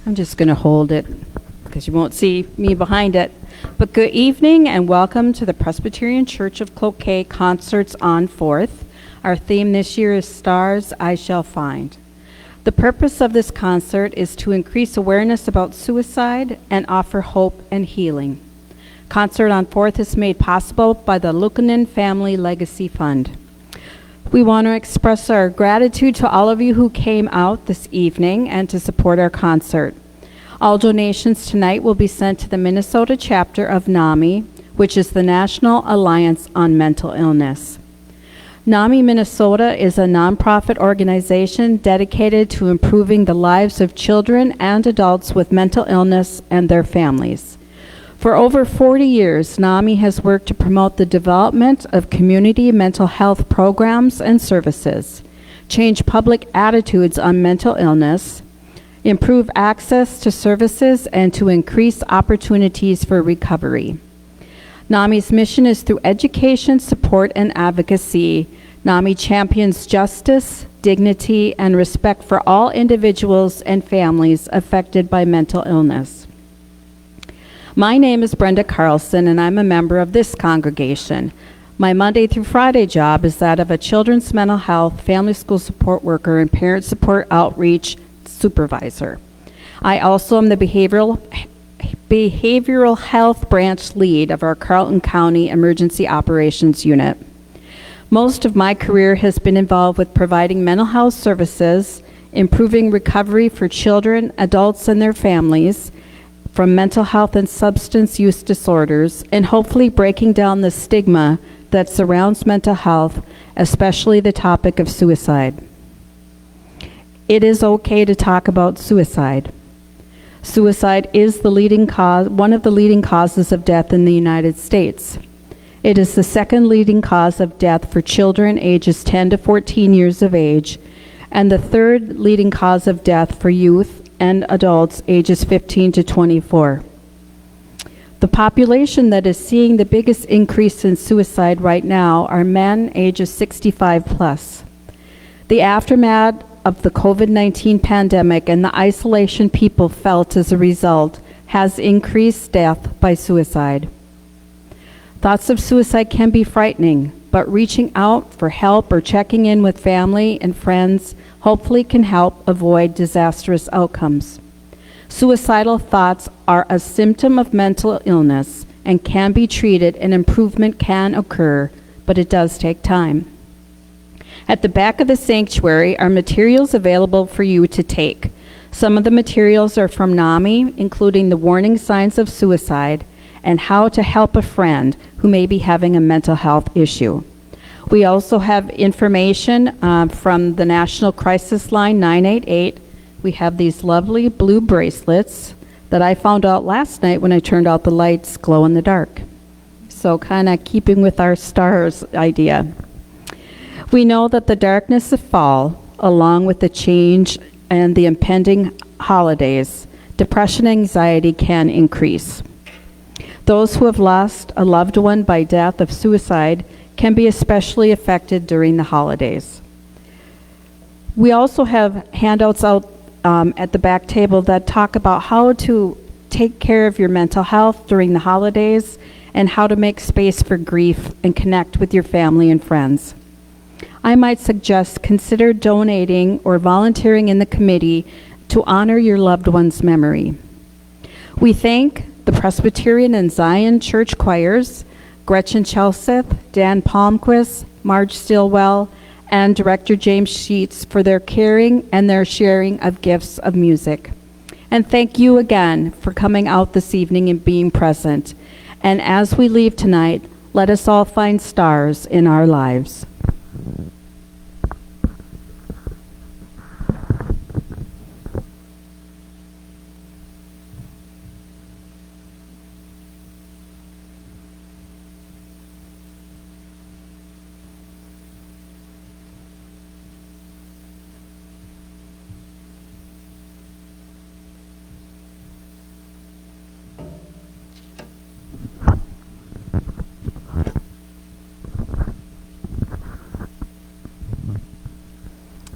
I'm just going to hold it because you won't see me behind it. But good evening and welcome to the Presbyterian Church of Cloquet Concerts on 4th. Our theme this year is Stars I Shall Find. The purpose of this concert is to increase awareness about suicide and offer hope and healing. Concert on 4th is made possible by the Lukanen Family Legacy Fund. We want to express our gratitude to all of you who came out this evening and to support our concert. All donations tonight will be sent to the Minnesota chapter of NAMI, which is the National Alliance on Mental Illness. NAMI Minnesota is a nonprofit organization dedicated to improving the lives of children and adults with mental illness and their families. For over 40 years, NAMI has worked to promote the development of community mental health programs and services, change public attitudes on mental illness, improve access to services, and to increase opportunities for recovery. NAMI's mission is through education, support, and advocacy. NAMI champions justice, dignity, and respect for all individuals and families affected by mental illness. My name is Brenda Carlson, and I'm a member of this congregation. My Monday through Friday job is that of a children's mental health, family school support worker, and parent support outreach supervisor. I also am the behavioral health branch lead of our Carlton County Emergency Operations Unit. Most of my career has been involved with providing mental health services, improving recovery for children, adults, and their families from mental health and substance use disorders, and hopefully breaking down the stigma that surrounds mental health, especially the topic of suicide. It is okay to talk about suicide. Suicide is one of the leading causes of death in the United States. It is the second leading cause of death for children ages 10 to 14 years of age, and the third leading cause of death for youth and adults ages 15 to 24. The population that is seeing the biggest increase in suicide right now are men ages 65 plus. The aftermath of the COVID-19 pandemic and the isolation people felt as a result has increased death by suicide. Thoughts of suicide can be frightening, but reaching out for help or checking in with family and friends hopefully can help avoid disastrous outcomes. Suicidal thoughts are a symptom of mental illness and can be treated, and improvement can occur, but it does take time. At the back of the sanctuary are materials available for you to take. Some of the materials are from NAMI, including the warning signs of suicide and how to help a friend who may be having a mental health issue. We also have information from the National Crisis Line 988. We have these lovely blue bracelets that I found out last night when I turned out the lights, glow in the dark. So kind of keeping with our stars idea. We know that the darkness of fall, along with the change and the impending holidays, depression and anxiety can increase. Those who have lost a loved one by death of suicide can be especially affected during the holidays. We also have handouts out at the back table that talk about how to take care of your mental health during the holidays and how to make space for grief and connect with your family and friends. I might suggest consider donating or volunteering in the committee to honor your loved one's memory. We thank the Presbyterian and Zion Church choirs, Gretchen Chelseth, Dan Palmquist, Marge Stillwell, and Director James Sheets for their caring and their sharing of gifts of music. And thank you again for coming out this evening and being present. And as we leave tonight, let us all find stars in our lives.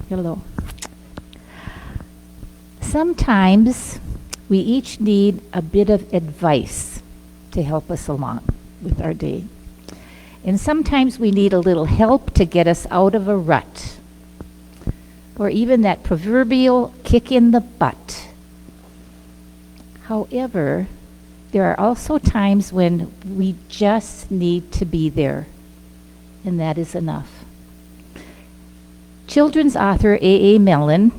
Hello. Sometimes we each need a bit of advice to help us along with our day. And sometimes we need a little help to get us out of a rut, or even that proverbial kick in the butt. However, there are also times when we just need to be there, and that is enough. Children's author A.A. Milne,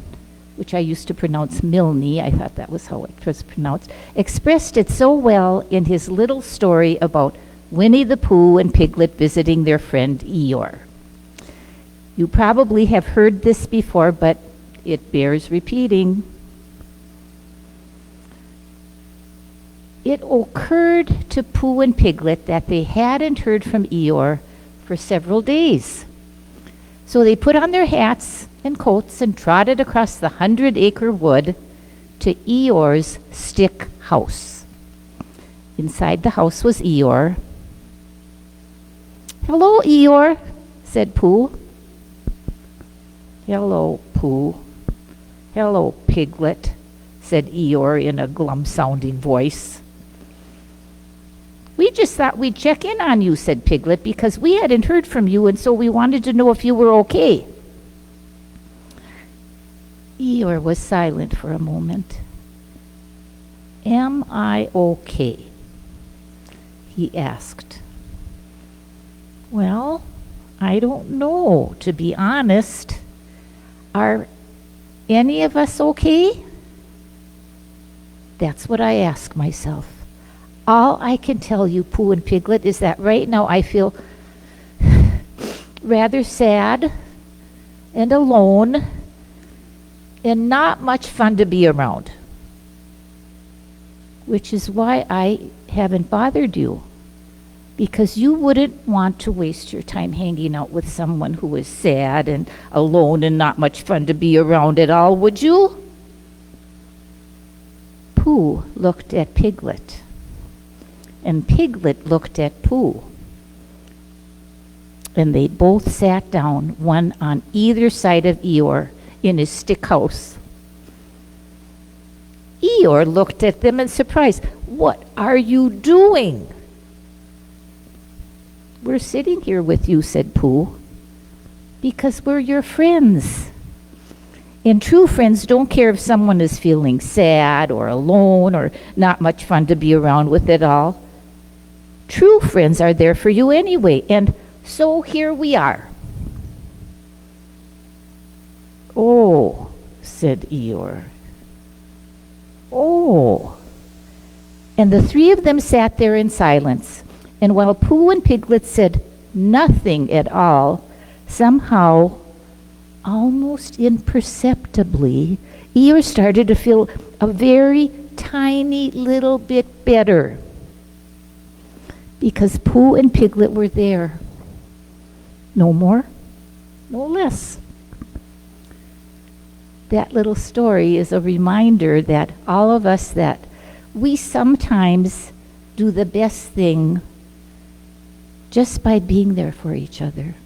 which I used to pronounce Milne, I thought that was how it was pronounced, expressed it so well in his little story about Winnie the Pooh and Piglet visiting their friend Eeyore. You probably have heard this before, but it bears repeating. It occurred to Pooh and Piglet that they hadn't heard from Eeyore for several days. So they put on their hats and coats and trotted across the 100-acre wood to Eeyore's stick house. Inside the house was Eeyore, "Hello, Eeyore," said Pooh. "Hello, Pooh. Hello, Piglet," said Eeyore in a glum-sounding voice. "We just thought we'd check in on you," said Piglet, "because we hadn't heard from you, and so we wanted to know if you were okay." Eeyore was silent for a moment. "Am I okay?" he asked. "Well, I don't know, to be honest. Are any of us okay?" That's what I ask myself. All I can tell you, Pooh and Piglet, is that right now I feel rather sad and alone and not much fun to be around. Which is why I haven't bothered you. Because you wouldn't want to waste your time hanging out with someone who is sad and alone and not much fun to be around at all, would you? Pooh looked at Piglet, and Piglet looked at Pooh. And they both sat down, one on either side of Eeyore, in his stick house. Eeyore looked at them in surprise. "What are you doing?" "We're sitting here with you," said Pooh, "because we're your friends. And true friends don't care if someone is feeling sad or alone or not much fun to be around with at all. True friends are there for you anyway, and so here we are." "Oh," said Eeyore. "Oh." And the three of them sat there in silence. And while Pooh and Piglet said nothing at all, somehow, almost imperceptibly, Eeyore started to feel a very tiny little bit better. Because Pooh and Piglet were there. No more, no less. That little story is a reminder that all of us, that we sometimes do the best thing just by being there for each other.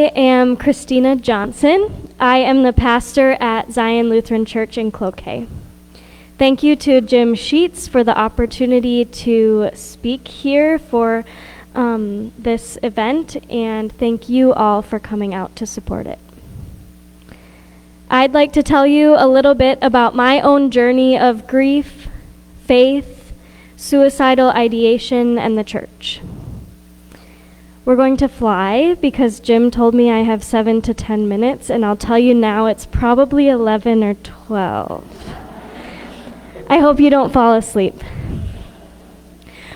I am Christina Johnson. I am the pastor at Zion Lutheran Church in Cloquet. Thank you to Jim Sheets for the opportunity to speak here for this event, and thank you all for coming out to support it. I'd like to tell you a little bit about my own journey of grief, faith, suicidal ideation, and the church. We're going to fly because Jim told me I have 7 to 10 minutes, and I'll tell you now it's probably 11 or 12. I hope you don't fall asleep.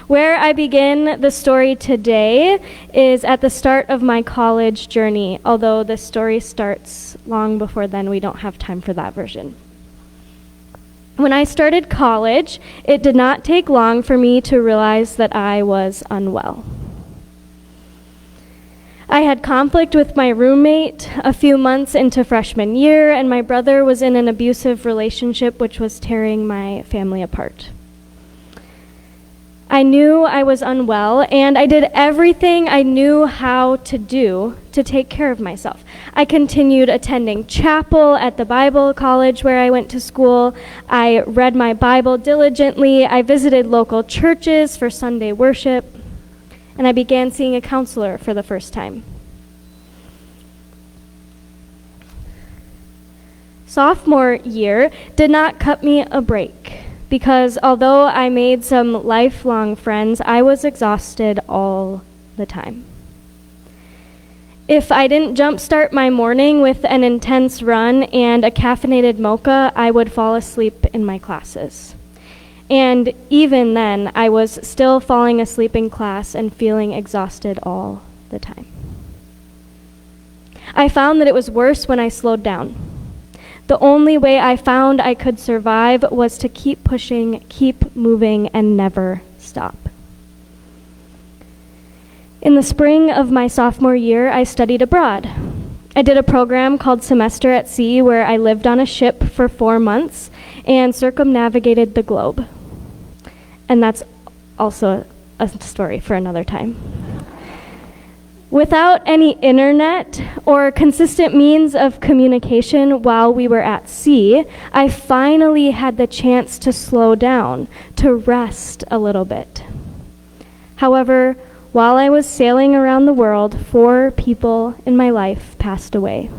Where I begin the story today is at the start of my college journey, although the story starts long before then. We don't have time for that version. When I started college, it did not take long for me to realize that I was unwell. I had conflict with my roommate a few months into freshman year, and my brother was in an abusive relationship which was tearing my family apart. I knew I was unwell, and I did everything I knew how to do to take care of myself. I continued attending chapel at the Bible college where I went to school. I read my Bible diligently. I visited local churches for Sunday worship, and I began seeing a counselor for the first time. Sophomore year did not cut me a break, because although I made some lifelong friends, I was exhausted all the time. If I didn't jumpstart my morning with an intense run and a caffeinated mocha, I would fall asleep in my classes. And even then, I was still falling asleep in class and feeling exhausted all the time. I found that it was worse when I slowed down. The only way I found I could survive was to keep pushing, keep moving, and never stop. In the spring of my sophomore year, I studied abroad. I did a program called Semester at Sea where I lived on a ship for 4 months and circumnavigated the globe. And that's also a story for another time. Without any internet or consistent means of communication while we were at sea, I finally had the chance to slow down, to rest a little bit. However, while I was sailing around the world, 4 people in my life passed away,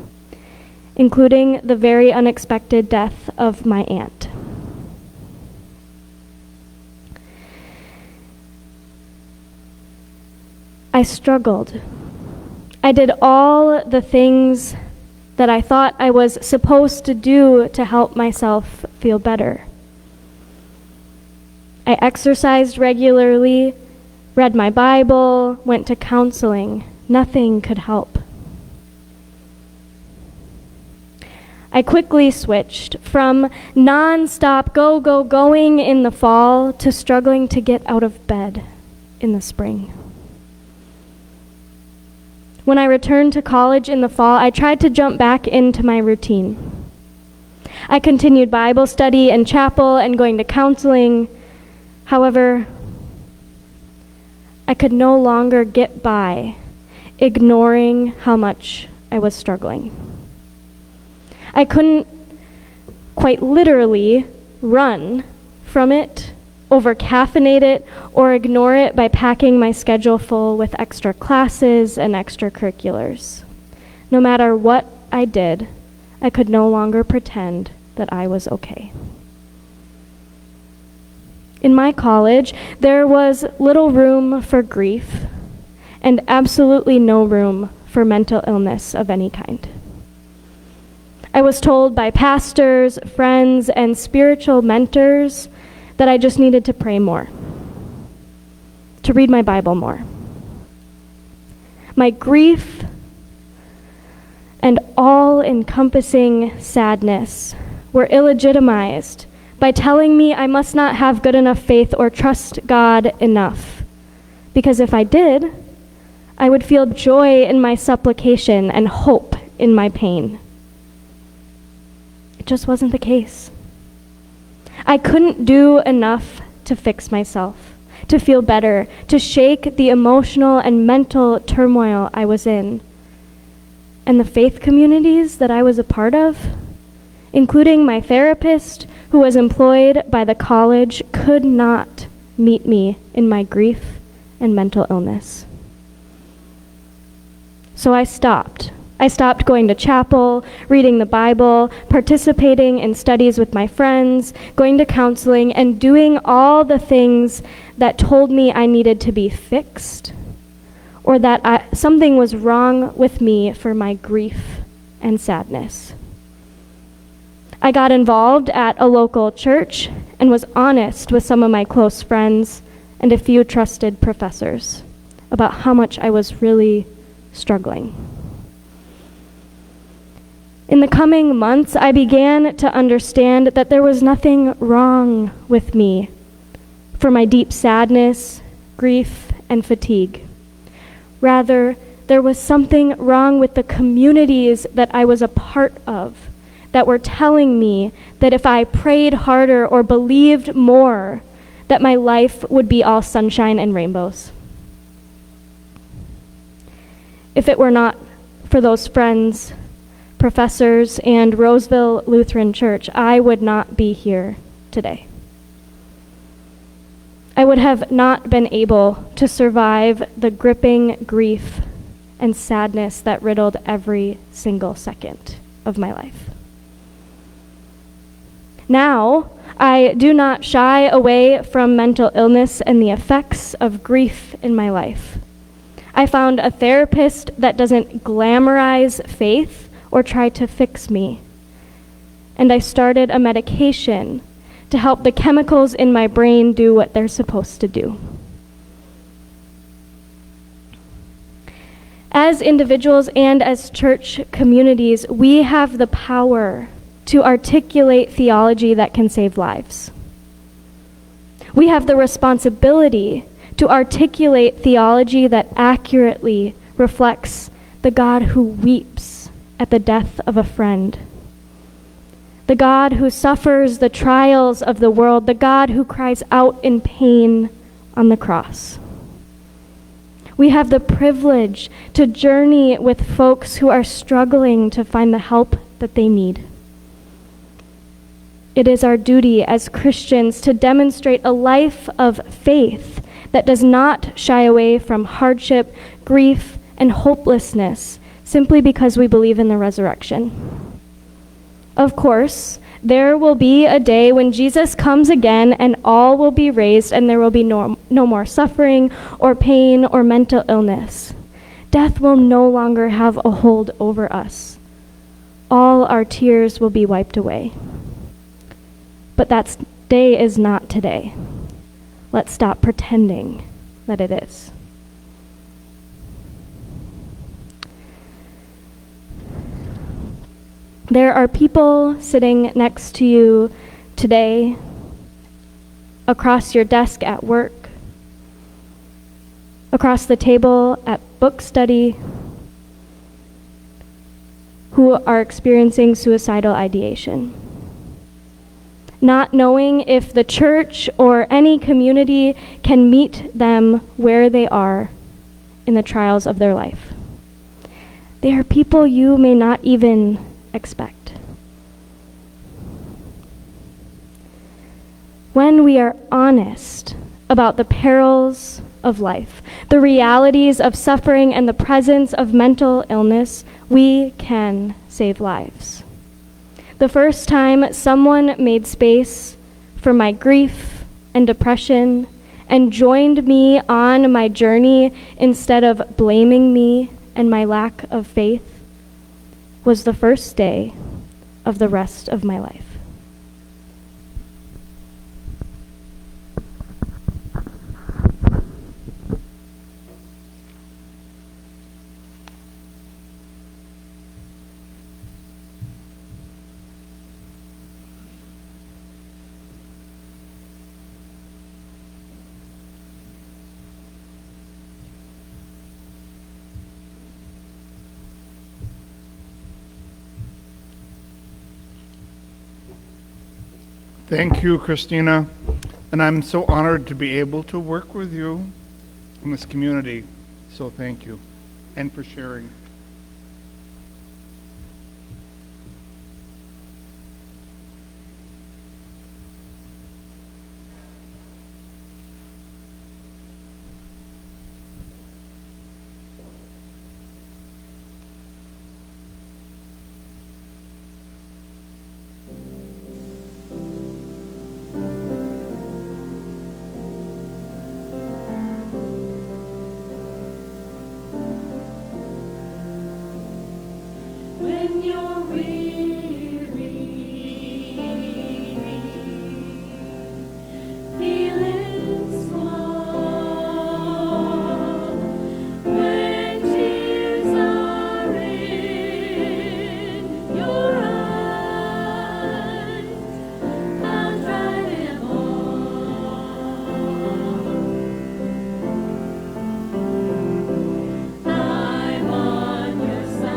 including the very unexpected death of my aunt. I struggled. I did all the things that I thought I was supposed to do to help myself feel better. I exercised regularly, read my Bible, went to counseling. Nothing could help. I quickly switched from non-stop going in the fall to struggling to get out of bed in the spring. When I returned to college in the fall, I tried to jump back into my routine. I continued Bible study and chapel and going to counseling. However, I could no longer get by ignoring how much I was struggling. I couldn't quite literally run from it, over-caffeinate it, or ignore it by packing my schedule full with extra classes and extracurriculars. No matter what I did, I could no longer pretend that I was okay. In my college, there was little room for grief and absolutely no room for mental illness of any kind. I was told by pastors, friends, and spiritual mentors that I just needed to pray more, to read my Bible more. My grief and all-encompassing sadness were illegitimized by telling me I must not have good enough faith or trust God enough, because if I did, I would feel joy in my supplication and hope in my pain. It just wasn't the case. I couldn't do enough to fix myself, to feel better, to shake the emotional and mental turmoil I was in. and the faith communities that I was a part of, including my therapist, who was employed by the college, could not meet me in my grief and mental illness. So I stopped. I stopped going to chapel, reading the Bible, participating in studies with my friends, going to counseling, and doing all the things that told me I needed to be fixed, or that something was wrong with me for my grief and sadness. I got involved at a local church and was honest with some of my close friends and a few trusted professors about how much I was really struggling. In the coming months, I began to understand that there was nothing wrong with me for my deep sadness, grief, and fatigue. Rather, there was something wrong with the communities that I was a part of that were telling me that if I prayed harder or believed more, that my life would be all sunshine and rainbows. If it were not for those friends, professors, and Roseville Lutheran Church, I would not be here today. I would have not been able to survive the gripping grief and sadness that riddled every single second of my life. Now, I do not shy away from mental illness and the effects of grief in my life. I found a therapist that doesn't glamorize faith or try to fix me. And I started a medication to help the chemicals in my brain do what they're supposed to do. As individuals and as church communities, we have the power to articulate theology that can save lives. We have the responsibility to articulate theology that accurately reflects the God who weeps at the death of a friend, the God who suffers the trials of the world, the God who cries out in pain on the cross. We have the privilege to journey with folks who are struggling to find the help that they need. It is our duty as Christians to demonstrate a life of faith that does not shy away from hardship, grief, and hopelessness simply because we believe in the resurrection. Of course, there will be a day when Jesus comes again and all will be raised and there will be no more suffering or pain or mental illness. Death will no longer have a hold over us. All our tears will be wiped away. But that day is not today. Let's stop pretending that it is. There are people sitting next to you today, across your desk at work, across the table at book study, who are experiencing suicidal ideation. Not knowing if the church or any community can meet them where they are in the trials of their life. They are people you may not even expect. When we are honest about the perils of life, the realities of suffering, and the presence of mental illness, we can save lives. The first time someone made space for my grief and depression and joined me on my journey instead of blaming me and my lack of faith was the first day of the rest of my life. Thank you, Christina, and I'm so honored to be able to work with you in this community, so thank you, and for sharing. you're weary, feeling small, when tears are in your eyes, I'll dry them all. I'm on your side.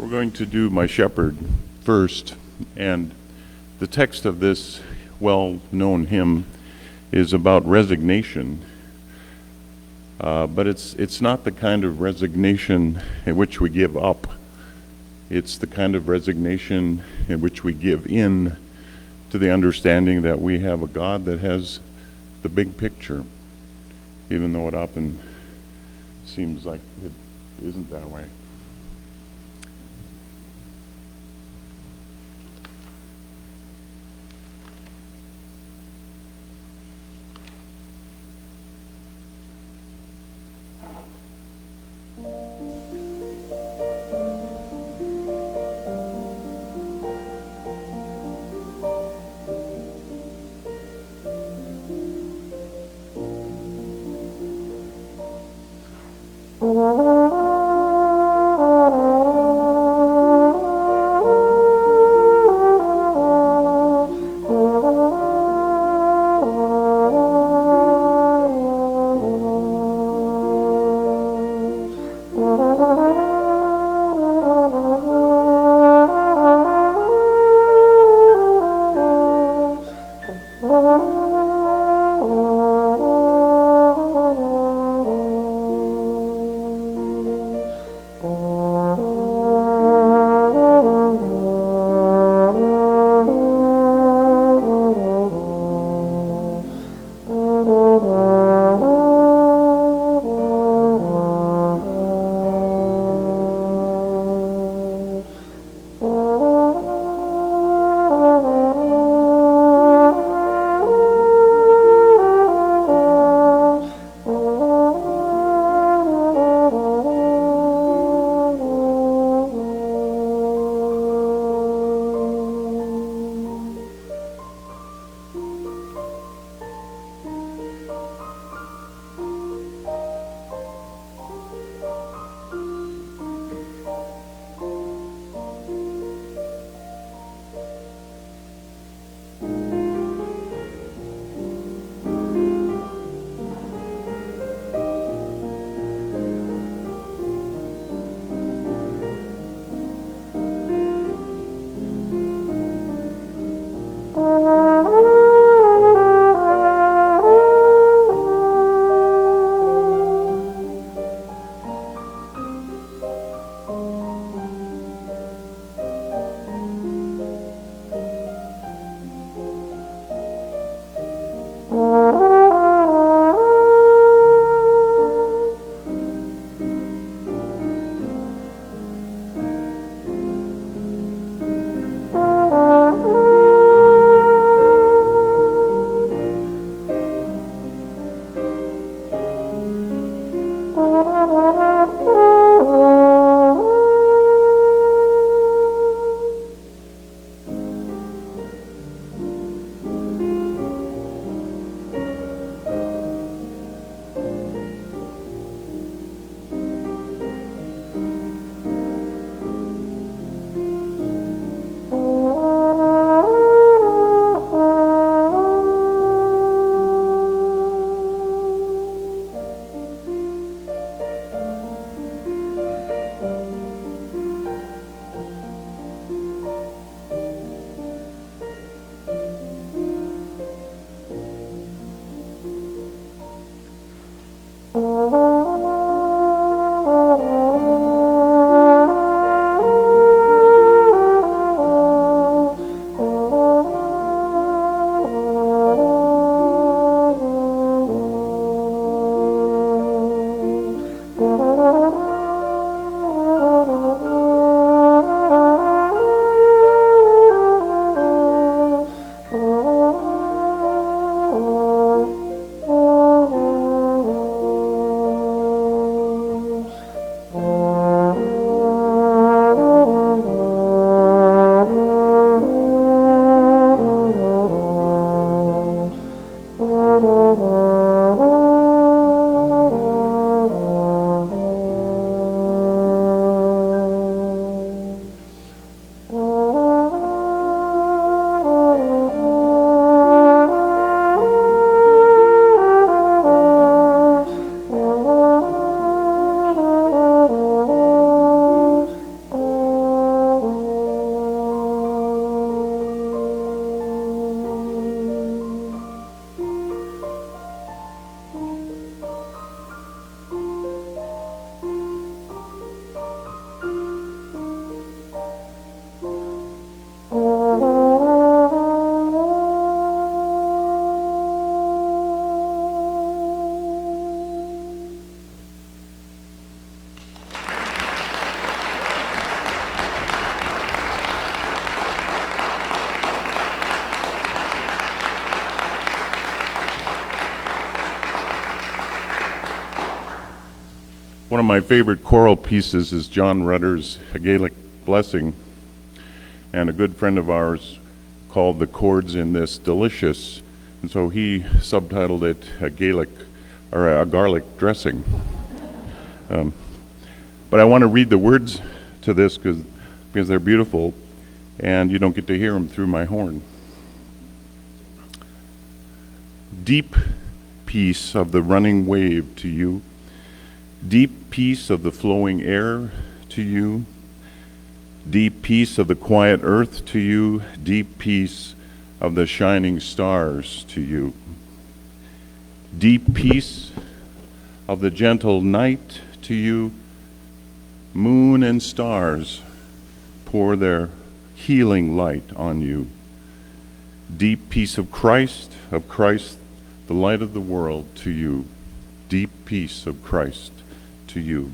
We're going to do My Shepherd first, and the text of this well-known hymn is about resignation, but it's not the kind of resignation in which we give up. It's the kind of resignation in which we give in to the understanding that we have a God that has the big picture, even though it often seems like it isn't that way. One of my favorite choral pieces is John Rutter's Gaelic Blessing, and a good friend of ours called the chords in this delicious, and so he subtitled it a Gaelic or a garlic dressing. But I want to read the words to this because they're beautiful, and you don't get to hear them through my horn. Deep peace of the running wave to you, deep peace of the flowing air to you, deep peace of the quiet earth to you, deep peace of the shining stars to you, deep peace of the gentle night to you. Moon and stars pour their healing light on you. Deep peace of Christ, the light of the world to you. Deep peace of Christ to you.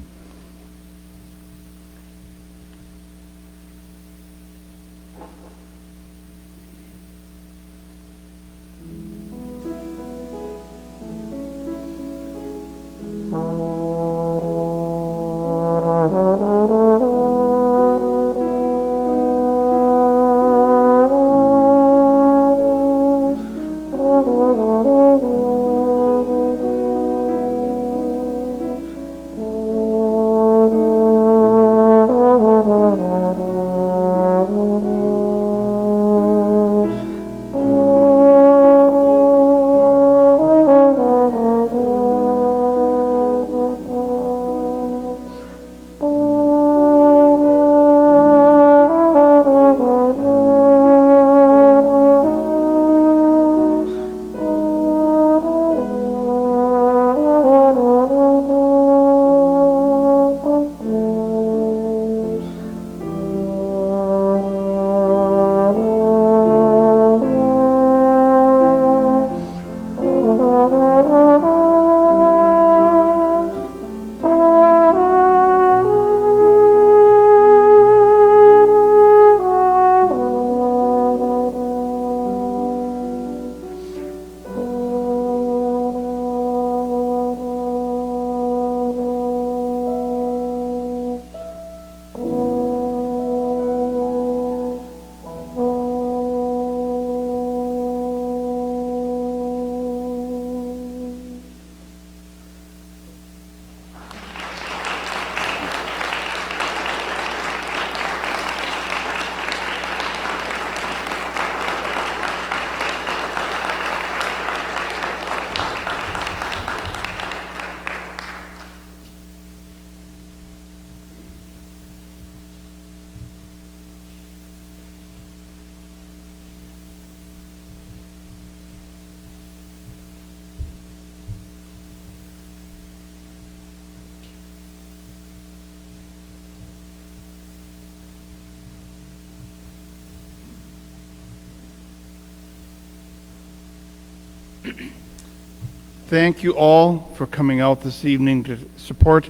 Thank you all for coming out this evening to support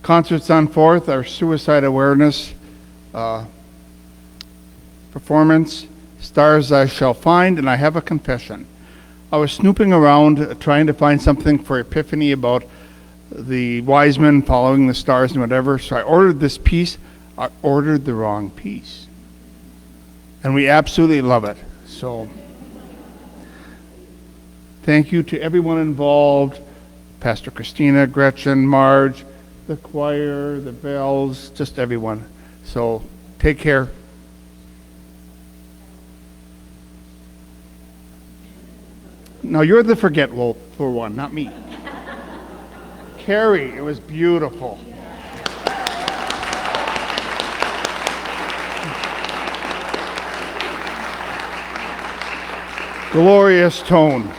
Concerts on Fourth, our suicide awareness performance, Stars I Shall Find, and I have a confession. I was snooping around trying to find something for Epiphany about the wise men following the stars and whatever, so I ordered this piece. I ordered the wrong piece. And we absolutely love it. So thank you to everyone involved, Pastor Christina, Gretchen, Marge, the choir, the bells, just everyone. So take care. Now you're the forgetful one, not me. Carrie, it was beautiful. Glorious tone.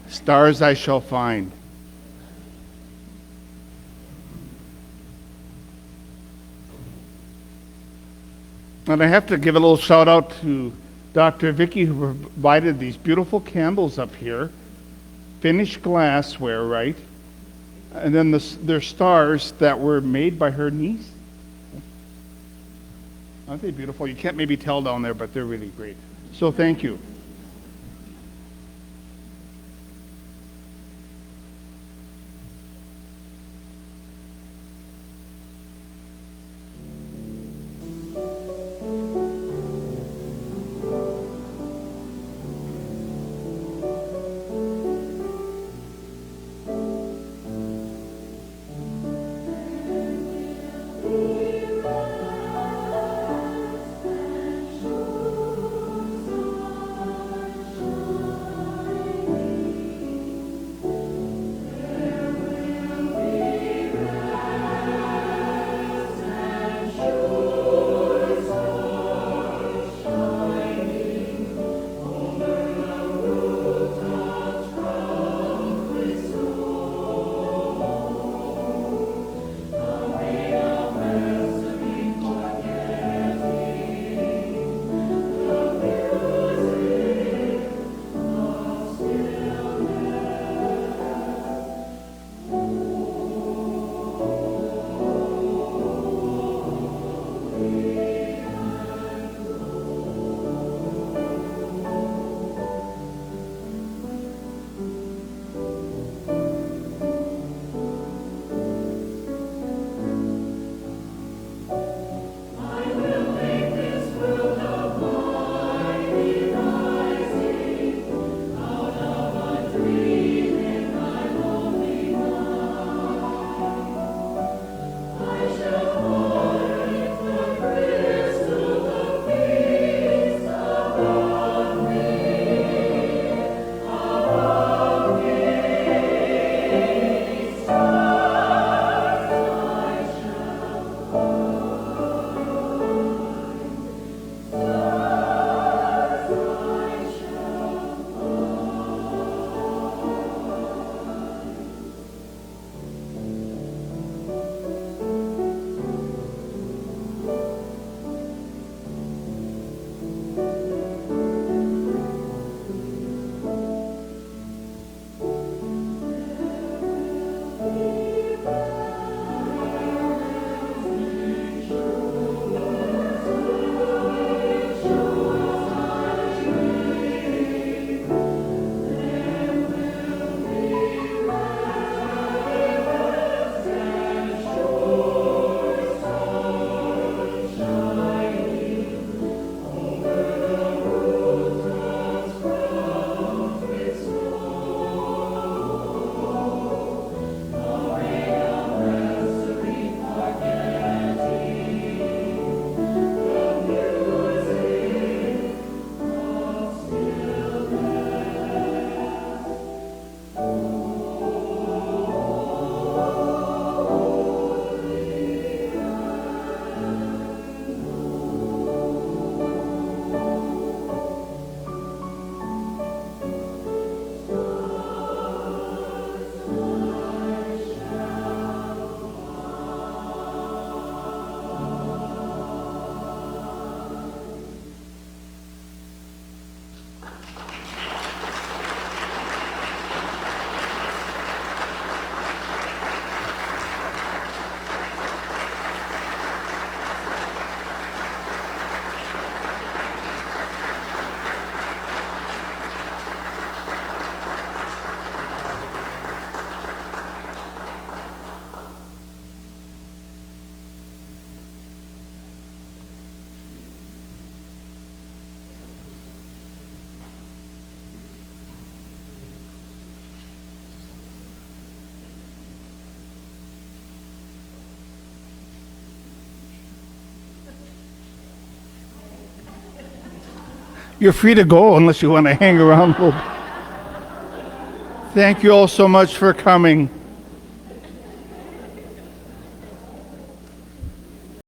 Stars I shall find. And I have to give a little shout out to Dr. Vicky, who provided these beautiful candles up here. Finished glassware, right? And then they're stars that were made by her niece. Aren't they beautiful? You can't maybe tell down there, but they're really great. So thank you. You're free to go unless you want to hang around a little. Thank you all so much for coming.